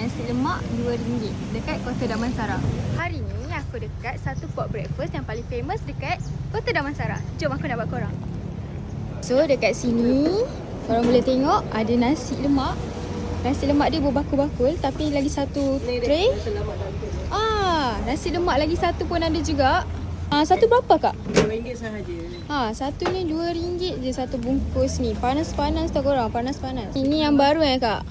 nasi lemak RM2 dekat Kota Damansara. Hari ni aku dekat satu pot breakfast yang paling famous dekat Kota Damansara. Jom aku nak buat korang. So dekat sini korang boleh tengok ada nasi lemak. Nasi lemak dia berbakul-bakul tapi lagi satu tray. Nasi lemak lagi satu pun ada juga. Satu berapa kak? RM2 sahaja. Satu ni RM2 je satu bungkus ni. Panas-panas tau korang, panas-panas. Ini yang baru kak?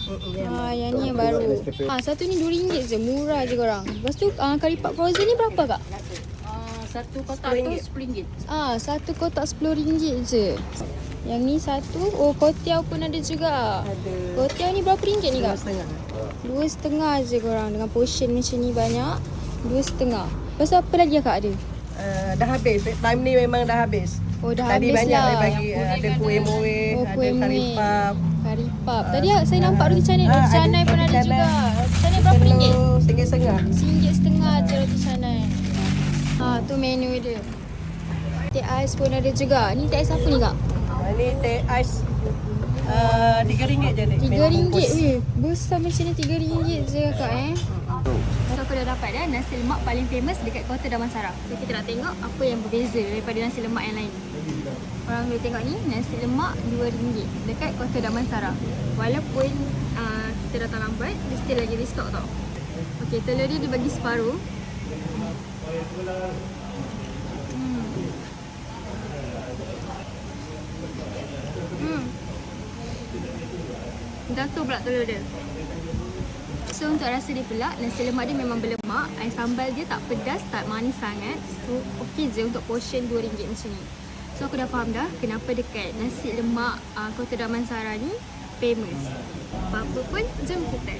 Yang ni yang baru. Satu ni RM2 je, murah je korang. Lepas tu curry puff frozen ni berapa kak? Satu kotak tu RM10. Satu kotak RM10 je. Yang ni satu, kotiau pun ada juga. Ada. Kotiau ni berapa ringgit ni kak? RM2,5. RM2,5 je korang. Dengan portion macam ni banyak, RM2,5. Lepas tu apa lagi kak ada? Dah habis. Time ni memang dah habis. Dah Tadi habis banyak lah. dia bagi. Ada kuih moe, ada curry puff. Curry puff. Tadi saya nampak roti canai. Roti canai pun ada juga. Roti canai berapa ringgit? RM1.5. RM1.5 je roti canai. Tu menu dia. Teh ais pun ada juga. Ni teh ais apa ni kak? Ni teh ais RM3 je ni. RM3 weh. Besar macam ni RM3 je kak So aku dah dapat dah nasi lemak paling famous dekat Kota Damansara. So kita nak tengok apa yang berbeza daripada nasi lemak yang lain. Korang boleh tengok ni, nasi lemak RM2 dekat Kota Damansara. Walaupun kita datang lambat, dia still lagi restock tau. Okay, telur dia dibagi separuh. Jatuh pula telur dia. So untuk rasa dia pula, nasi lemak dia memang berlemak. Air sambal dia tak pedas, tak manis sangat. So okey je untuk portion RM2 macam ni. So aku dah faham dah kenapa dekat nasi lemak Kota Damansara ni famous. Apa-apa pun, jom kita.